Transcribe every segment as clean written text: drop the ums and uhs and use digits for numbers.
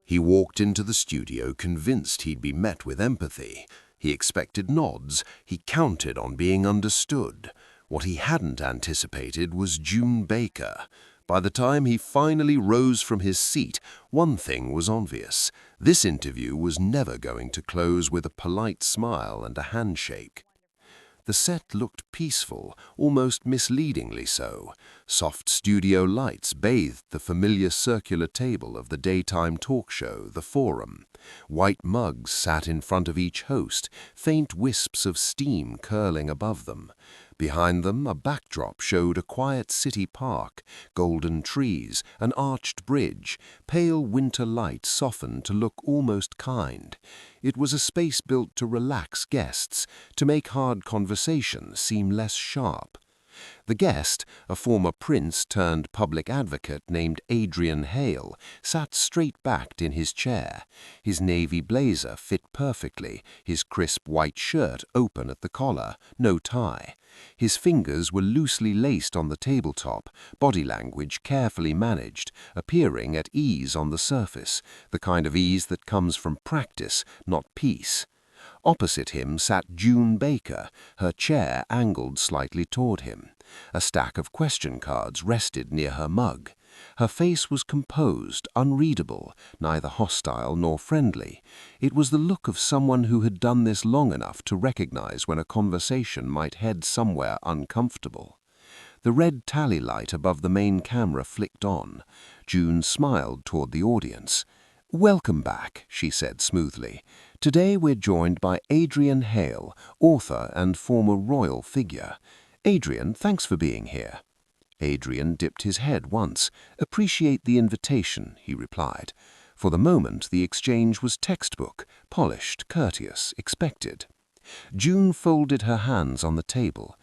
He walked into the studio convinced he'd be met with empathy. He expected nods. He counted on being understood. What he hadn't anticipated was June Baker. By the time he finally rose from his seat, one thing was obvious. This interview was never going to close with a polite smile and a handshake. The set looked peaceful, almost misleadingly so. Soft studio lights bathed the familiar circular table of the daytime talk show, The Forum. White mugs sat in front of each host, faint wisps of steam curling above them. Behind them, a backdrop showed a quiet city park, golden trees, an arched bridge, pale winter light softened to look almost kind. It was a space built to relax guests, to make hard conversation seem less sharp. The guest, a former prince turned public advocate named Adrian Hale, sat straight-backed in his chair. His navy blazer fit perfectly, his crisp white shirt open at the collar, no tie. His fingers were loosely laced on the tabletop, body language carefully managed, appearing at ease on the surface, the kind of ease that comes from practice, not peace. Opposite him sat June Baker, her chair angled slightly toward him. A stack of question cards rested near her mug. Her face was composed, unreadable, neither hostile nor friendly. It was the look of someone who had done this long enough to recognize when a conversation might head somewhere uncomfortable. The red tally light above the main camera flicked on. June smiled toward the audience. "Welcome back," she said smoothly. "Today we're joined by Adrian Hale, author and former royal figure. Adrian, thanks for being here." Adrian dipped his head once. "Appreciate the invitation," he replied. For the moment, the exchange was textbook, polished, courteous, expected. June folded her hands on the table.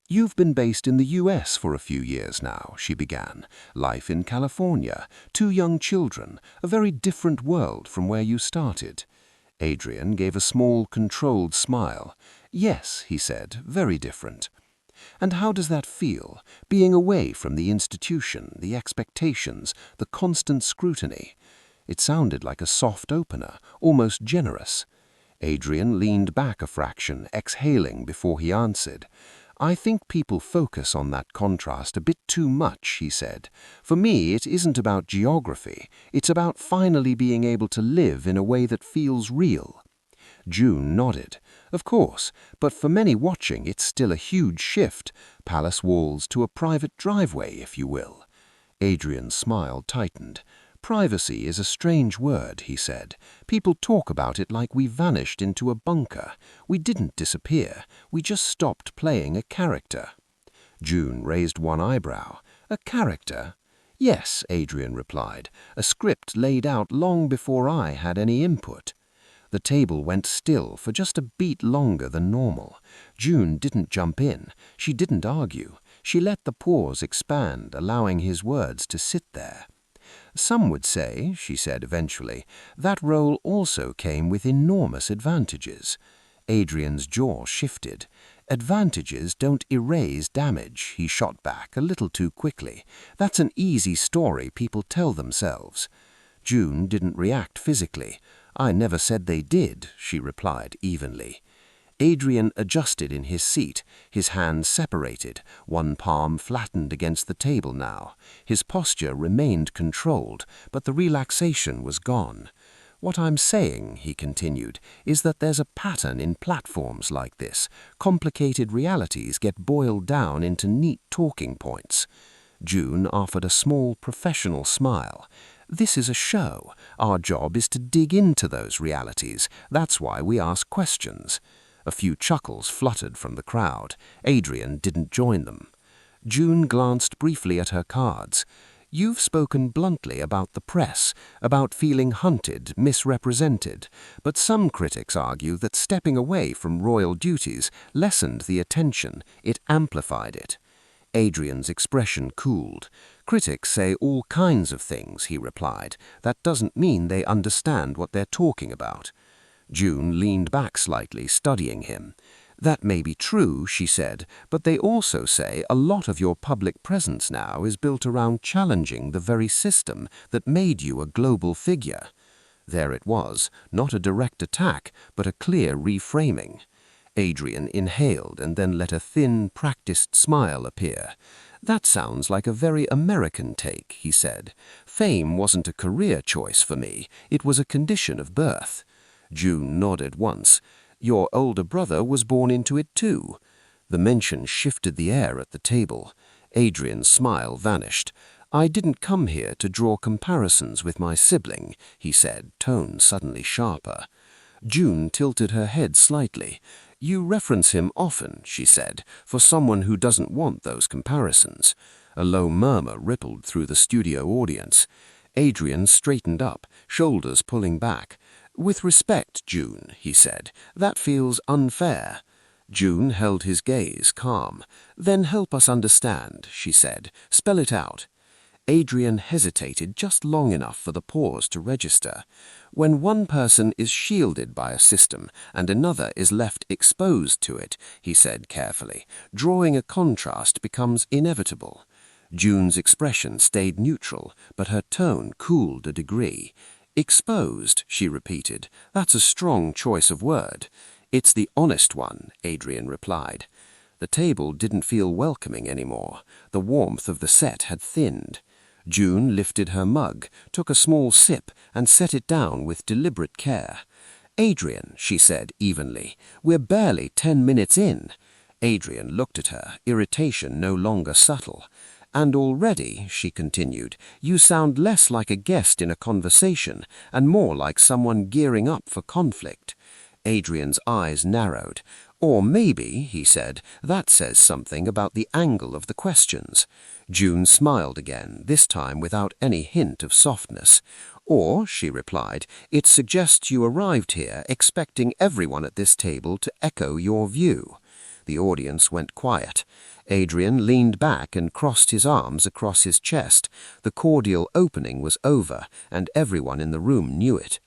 "You've been based in the U.S. for a few years now," she began. "Life in California, 2 young children, a very different world from where you started." Adrian gave a small, controlled smile. "Yes," he said, "very different." "And how does that feel, being away from the institution, the expectations, the constant scrutiny?" It sounded like a soft opener, almost generous. Adrian leaned back a fraction, exhaling before he answered. "I think people focus on that contrast a bit too much," he said. "For me, it isn't about geography. It's about finally being able to live in a way that feels real." June nodded. "Of course, but for many watching, it's still a huge shift. Palace walls to a private driveway, if you will." Adrian's smile tightened. "Privacy is a strange word," he said. "People talk about it like we vanished into a bunker. We didn't disappear. We just stopped playing a character." June raised one eyebrow. "A character?" "Yes," Adrian replied. "A script laid out long before I had any input." The table went still for just a beat longer than normal. June didn't jump in. She didn't argue. She let the pause expand, allowing his words to sit there. "Some would say," she said eventually, "that role also came with enormous advantages." Adrian's jaw shifted. "Advantages don't erase damage," he shot back a little too quickly. "That's an easy story people tell themselves." June didn't react physically. "I never said they did," she replied evenly. Adrian adjusted in his seat, his hands separated, one palm flattened against the table now. His posture remained controlled, but the relaxation was gone. "What I'm saying," he continued, "is that there's a pattern in platforms like this. Complicated realities get boiled down into neat talking points." June offered a small professional smile. "This is a show. Our job is to dig into those realities. That's why we ask questions." A few chuckles fluttered from the crowd. Adrian didn't join them. June glanced briefly at her cards. "You've spoken bluntly about the press, about feeling hunted, misrepresented, but some critics argue that stepping away from royal duties lessened the attention, it amplified it." Adrian's expression cooled. "Critics say all kinds of things," he replied. "That doesn't mean they understand what they're talking about." June leaned back slightly, studying him. "That may be true," she said, "but they also say a lot of your public presence now is built around challenging the very system that made you a global figure." There it was, not a direct attack, but a clear reframing. Adrian inhaled and then let a thin, practiced smile appear. "That sounds like a very American take," he said. "Fame wasn't a career choice for me. It was a condition of birth." June nodded once. "Your older brother was born into it too." The mention shifted the air at the table. Adrian's smile vanished. "I didn't come here to draw comparisons with my sibling," he said, tone suddenly sharper. June tilted her head slightly. "You reference him often," she said, "for someone who doesn't want those comparisons." A low murmur rippled through the studio audience. Adrian straightened up, shoulders pulling back. "With respect, June," he said, "that feels unfair." June held his gaze calm. "Then help us understand," she said. "Spell it out." Adrian hesitated just long enough for the pause to register. "When one person is shielded by a system and another is left exposed to it," he said carefully, "drawing a contrast becomes inevitable." June's expression stayed neutral, but her tone cooled a degree. "Exposed," she repeated. "That's a strong choice of word." "It's the honest one," Adrian replied. The table didn't feel welcoming anymore. The warmth of the set had thinned. June lifted her mug, took a small sip, and set it down with deliberate care. "Adrian," she said evenly, "we're barely 10 minutes in." Adrian looked at her, irritation no longer subtle. "And already," she continued, "you sound less like a guest in a conversation and more like someone gearing up for conflict." Adrian's eyes narrowed. "Or maybe," he said, "that says something about the angle of the questions." June smiled again, this time without any hint of softness. "Or," she replied, "it suggests you arrived here expecting everyone at this table to echo your view." The audience went quiet. Adrian leaned back and crossed his arms across his chest. The cordial opening was over, and everyone in the room knew it.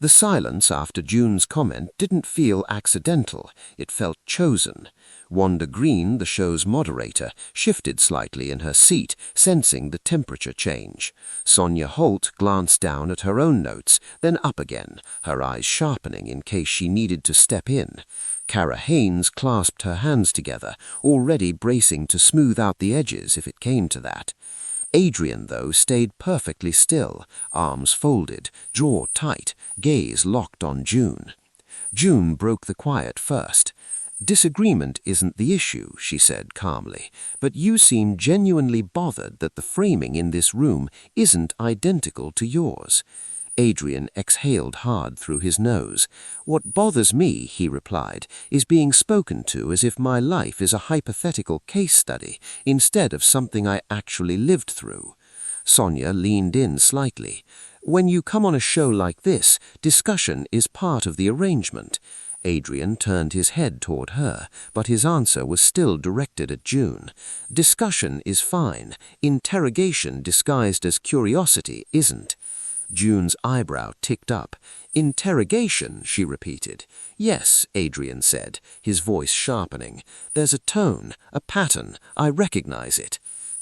The silence after June's comment didn't feel accidental. It felt chosen. Wanda Green, the show's moderator, shifted slightly in her seat, sensing the temperature change. Sonia Holt glanced down at her own notes, then up again, her eyes sharpening in case she needed to step in. Cara Haynes clasped her hands together, already bracing to smooth out the edges if it came to that. Adrian, though, stayed perfectly still, arms folded, jaw tight, gaze locked on June. June broke the quiet first. "Disagreement isn't the issue," she said calmly, "but you seem genuinely bothered that the framing in this room isn't identical to yours." Adrian exhaled hard through his nose. "What bothers me," he replied, "is being spoken to as if my life is a hypothetical case study instead of something I actually lived through." Sonia leaned in slightly. "When you come on a show like this, discussion is part of the arrangement." Adrian turned his head toward her, but his answer was still directed at June. "Discussion is fine. Interrogation disguised as curiosity isn't." June's eyebrow ticked up. "Interrogation," she repeated. "Yes," Adrian said, his voice sharpening. "There's a tone, a pattern. I recognize it."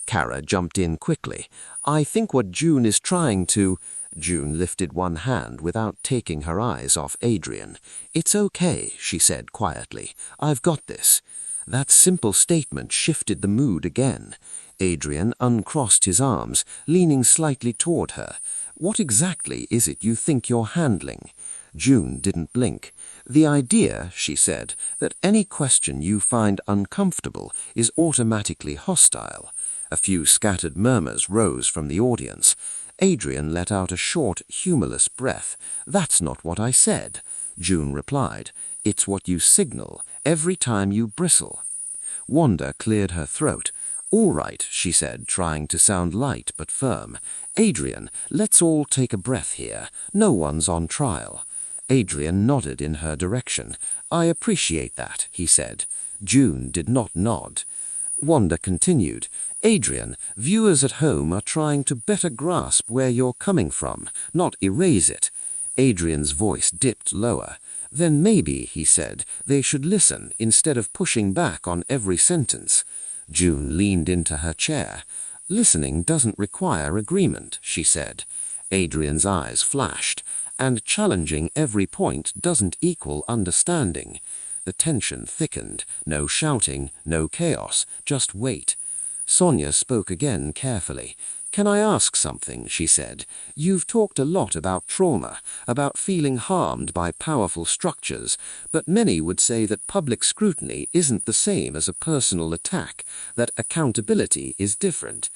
Cara jumped in quickly. "I think what June is trying to—" June lifted one hand without taking her eyes off Adrian. "It's okay," she said quietly. "I've got this." That simple statement shifted the mood again. Adrian uncrossed his arms, leaning slightly toward her. "What exactly is it you think you're handling?" June didn't blink. "The idea," she said, "that any question you find uncomfortable is automatically hostile." A few scattered murmurs rose from the audience. Adrian let out a short, humorless breath. "That's not what I said." June replied. "It's what you signal every time you bristle." Wanda cleared her throat. "All right," she said, trying to sound light but firm. "Adrian, let's all take a breath here. No one's on trial." Adrian nodded in her direction. "I appreciate that," he said. June did not nod. Wanda continued. "Adrian, viewers at home are trying to better grasp where you're coming from, not erase it." Adrian's voice dipped lower. "Then maybe," he said, "they should listen instead of pushing back on every sentence." June leaned into her chair. "Listening doesn't require agreement," she said. Adrian's eyes flashed. and challenging every point doesn't equal understanding. The tension thickened. No shouting, no chaos, just wait. Sonia spoke again carefully. "Can I ask something?" she said. "You've talked a lot about trauma, about feeling harmed by powerful structures, but many would say that public scrutiny isn't the same as a personal attack, that accountability is different."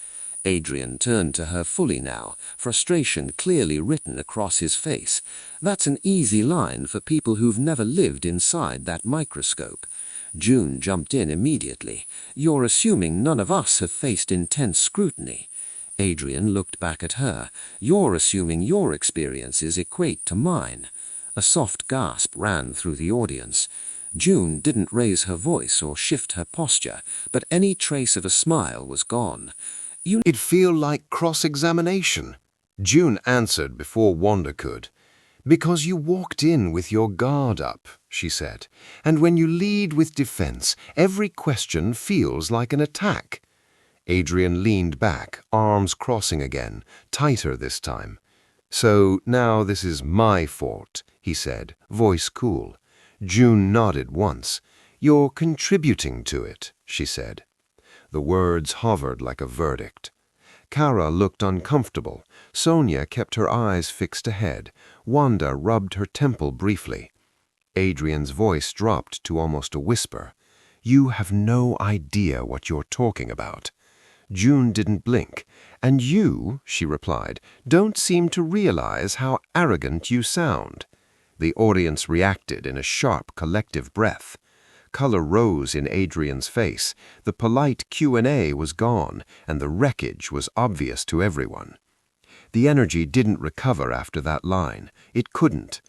Adrian turned to her fully now, frustration clearly written across his face. "That's an easy line for people who've never lived inside that microscope." June jumped in immediately. "You're assuming none of us have faced intense scrutiny." Adrian looked back at her. "You're assuming your experiences equate to mine." A soft gasp ran through the audience. June didn't raise her voice or shift her posture, but any trace of a smile was gone. It'd feel like cross-examination. June answered before Wanda could. "Because you walked in with your guard up," she said. "And when you lead with defense, every question feels like an attack." Adrian leaned back, arms crossing again, tighter this time. "So now this is my fault," he said, voice cool. June nodded once. "You're contributing to it," she said. The words hovered like a verdict. Kara looked uncomfortable. Sonia kept her eyes fixed ahead. Wanda rubbed her temple briefly. Adrian's voice dropped to almost a whisper. "You have no idea what you're talking about." June didn't blink. "And you," she replied, "don't seem to realize how arrogant you sound." The audience reacted in a sharp collective breath. Color rose in Adrian's face. The polite Q&A was gone, and the wreckage was obvious to everyone. The energy didn't recover after that line. It couldn't.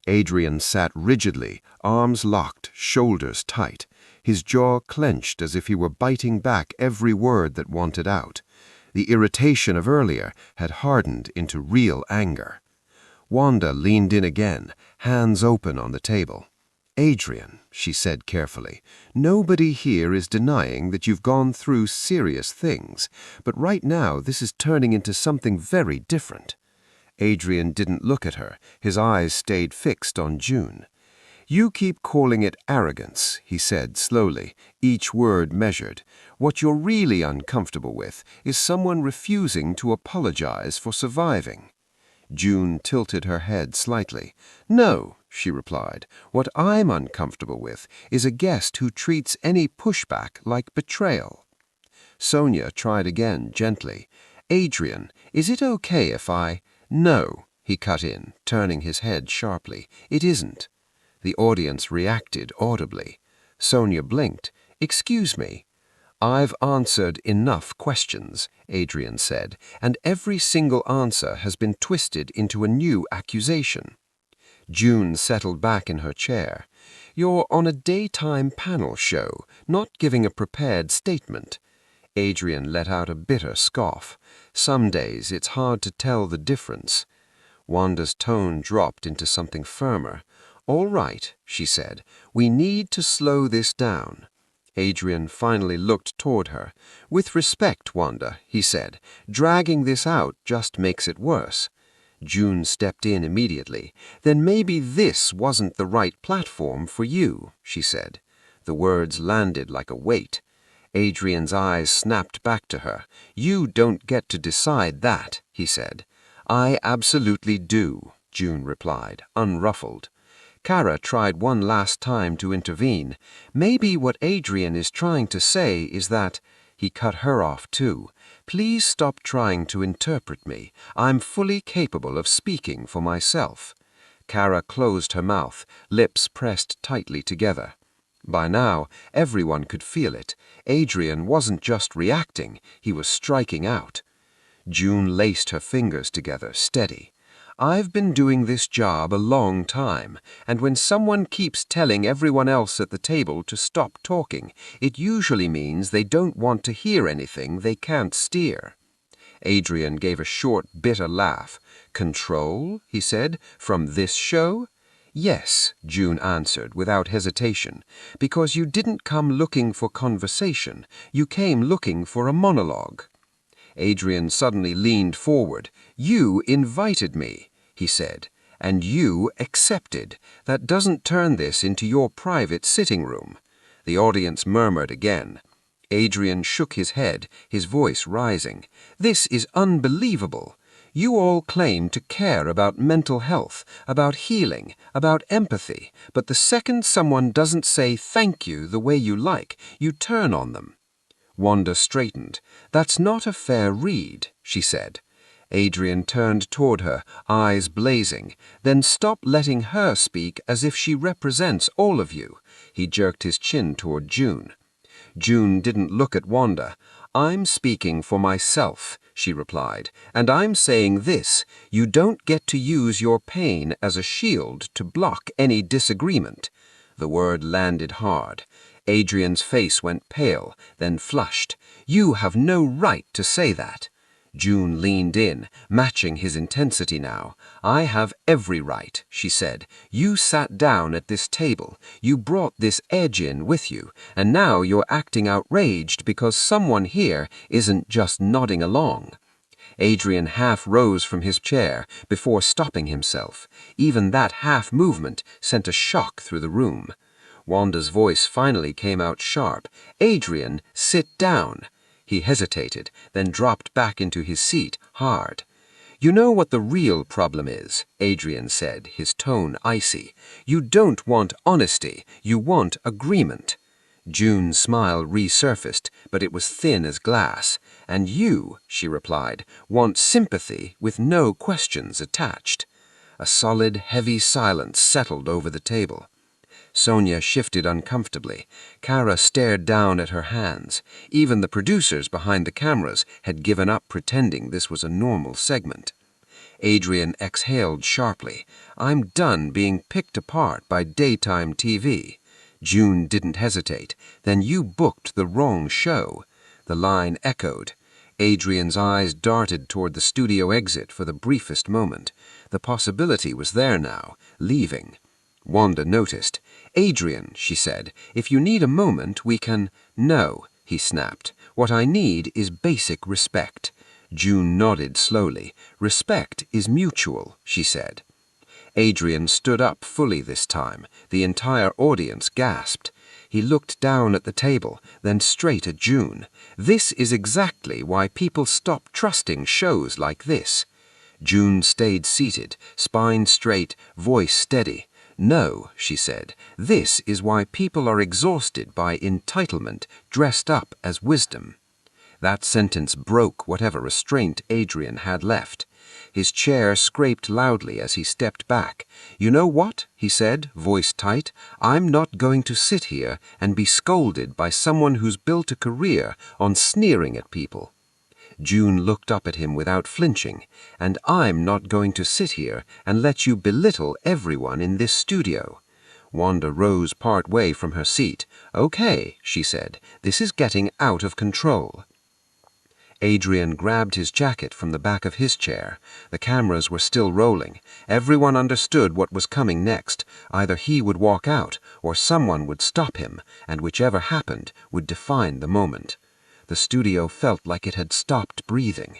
Adrian sat rigidly, arms locked, shoulders tight. His jaw clenched as if he were biting back every word that wanted out. The irritation of earlier had hardened into real anger. Wanda leaned in again, hands open on the table. "Adrian," she said carefully, "nobody here is denying that you've gone through serious things, but right now this is turning into something very different." Adrian didn't look at her. His eyes stayed fixed on June. "You keep calling it arrogance," he said slowly, each word measured. "What you're really uncomfortable with is someone refusing to apologize for surviving." June tilted her head slightly. "No," she replied. "What I'm uncomfortable with is a guest who treats any pushback like betrayal." Sonia tried again, gently. "Adrian, is it okay if I—" "No," he cut in, turning his head sharply. "It isn't." The audience reacted audibly. Sonia blinked. "Excuse me." "I've answered enough questions," Adrian said, "and every single answer has been twisted into a new accusation." June settled back in her chair. "You're on a daytime panel show, not giving a prepared statement." Adrian let out a bitter scoff. "Some days it's hard to tell the difference." Wanda's tone dropped into something firmer. "All right," she said, "we need to slow this down." Adrian finally looked toward her. "With respect, Wanda," he said, "dragging this out just makes it worse." June stepped in immediately. "Then maybe this wasn't the right platform for you," she said. The words landed like a weight. Adrian's eyes snapped back to her. "You don't get to decide that," he said. "I absolutely do," June replied, unruffled. Kara tried one last time to intervene. "Maybe what Adrian is trying to say is that—" He cut her off too. "Please stop trying to interpret me. I'm fully capable of speaking for myself." Kara closed her mouth, lips pressed tightly together. By now, everyone could feel it. Adrian wasn't just reacting, he was striking out. June laced her fingers together, steady. "I've been doing this job a long time, and when someone keeps telling everyone else at the table to stop talking, it usually means they don't want to hear anything they can't steer." Adrian gave a short, bitter laugh. "Control?" he said. "From this show?" "Yes," June answered without hesitation, "because you didn't come looking for conversation. You came looking for a monologue." Adrian suddenly leaned forward. "You invited me," he said. And you accepted. That doesn't turn this into your private sitting room." The audience murmured again. Adrian shook his head, his voice rising. "This is unbelievable. You all claim to care about mental health, about healing, about empathy, but the second someone doesn't say thank you the way you like, you turn on them." Wanda straightened. "That's not a fair read," she said. Adrian turned toward her, eyes blazing. "Then stop letting her speak as if she represents all of you." He jerked his chin toward June. June didn't look at Wanda. "I'm speaking for myself," she replied, "and I'm saying this: you don't get to use your pain as a shield to block any disagreement." The word landed hard. Adrian's face went pale, then flushed. "You have no right to say that." June leaned in, matching his intensity now. "I have every right," she said. "You sat down at this table. You brought this edge in with you, and now you're acting outraged because someone here isn't just nodding along." Adrian half rose from his chair before stopping himself. Even that half movement sent a shock through the room. Wanda's voice finally came out sharp. "Adrian, sit down." He hesitated, then dropped back into his seat, hard. "You know what the real problem is," Adrian said, his tone icy. "You don't want honesty, you want agreement." June's smile resurfaced, but it was thin as glass. "And you," she replied, "want sympathy with no questions attached." A solid, heavy silence settled over the table. Sonia shifted uncomfortably. Kara stared down at her hands. Even the producers behind the cameras had given up pretending this was a normal segment. Adrian exhaled sharply. "I'm done being picked apart by daytime TV." June didn't hesitate. "Then you booked the wrong show." The line echoed. Adrian's eyes darted toward the studio exit for the briefest moment. The possibility was there now, leaving. Wanda noticed. "Adrian," she said, "if you need a moment, we can—" "No," he snapped. "What I need is basic respect." June nodded slowly. "Respect is mutual," she said. Adrian stood up fully this time. The entire audience gasped. He looked down at the table, then straight at June. "This is exactly why people stop trusting shows like this." June stayed seated, spine straight, voice steady. "No," she said, "this is why people are exhausted by entitlement dressed up as wisdom." That sentence broke whatever restraint Adrian had left. His chair scraped loudly as he stepped back. "You know what?" he said, voice tight. "I'm not going to sit here and be scolded by someone who's built a career on sneering at people." June looked up at him without flinching. "And I'm not going to sit here and let you belittle everyone in this studio." Wanda rose part way from her seat. "Okay," she said, "this is getting out of control." Adrian grabbed his jacket from the back of his chair. The cameras were still rolling. Everyone understood what was coming next. Either he would walk out, or someone would stop him, and whichever happened would define the moment. The studio felt like it had stopped breathing.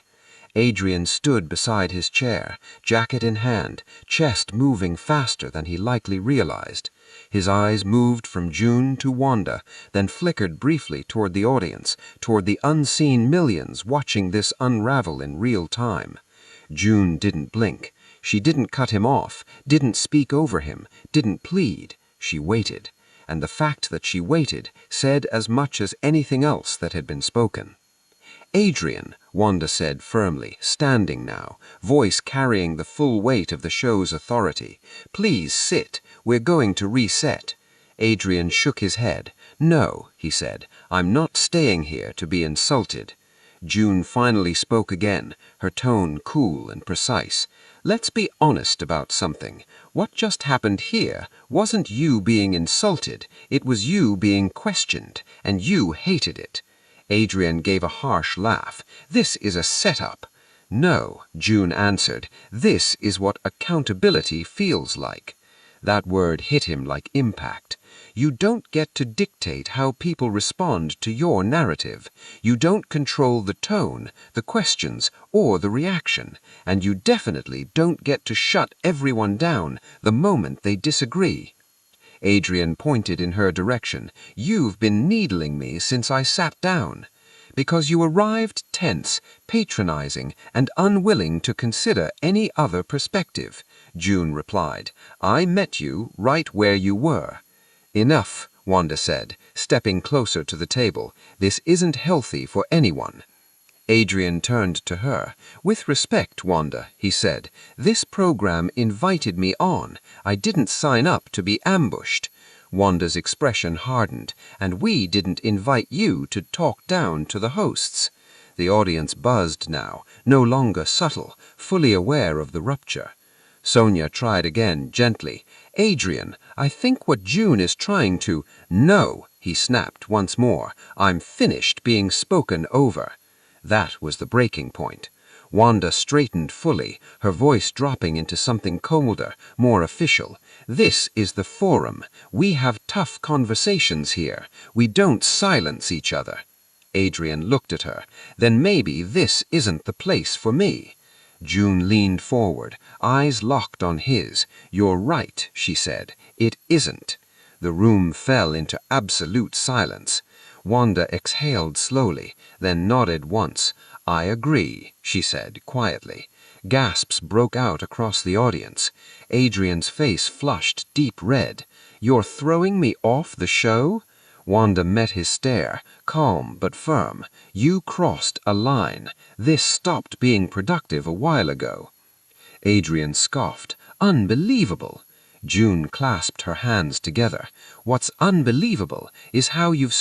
Adrian stood beside his chair, jacket in hand, chest moving faster than he likely realized. His eyes moved from June to Wanda, then flickered briefly toward the audience, toward the unseen millions watching this unravel in real time. June didn't blink. She didn't cut him off, didn't speak over him, didn't plead. She waited. And the fact that she waited said as much as anything else that had been spoken. "Adrian," Wanda said firmly, standing now, voice carrying the full weight of the show's authority. "Please sit. We're going to reset." Adrian shook his head. "No," he said, "I'm not staying here to be insulted." June finally spoke again, her tone cool and precise. "Let's be honest about something. What just happened here wasn't you being insulted, it was you being questioned, and you hated it." Adrian gave a harsh laugh. "This is a setup." "No," June answered. "This is what accountability feels like." That word hit him like impact. You don't get to dictate how people respond to your narrative. You don't control the tone, the questions, or the reaction. And you definitely don't get to shut everyone down the moment they disagree. Adrian pointed in her direction. You've been needling me since I sat down. Because you arrived tense, patronizing, and unwilling to consider any other perspective, June replied. I met you right where you were. Enough, Wanda said, stepping closer to the table. This isn't healthy for anyone. Adrian turned to her. With respect, Wanda, he said, this program invited me on. I didn't sign up to be ambushed. Wanda's expression hardened. And we didn't invite you to talk down to the hosts. The audience buzzed now, no longer subtle, fully aware of the rupture. Sonia tried again, gently. Adrian, I think what June is trying to— No, he snapped once more. I'm finished being spoken over. That was the breaking point. Wanda straightened fully, her voice dropping into something colder, more official. This is the forum. We have tough conversations here. We don't silence each other. Adrian looked at her. Then maybe this isn't the place for me. June leaned forward, eyes locked on his. You're right, she said. It isn't. The room fell into absolute silence. Wanda exhaled slowly, then nodded once. I agree, she said quietly. Gasps broke out across the audience. Adrian's face flushed deep red. You're throwing me off the show? Wanda met his stare, calm but firm. You crossed a line. This stopped being productive a while ago. Adrian scoffed. Unbelievable. June clasped her hands together. What's unbelievable is how you've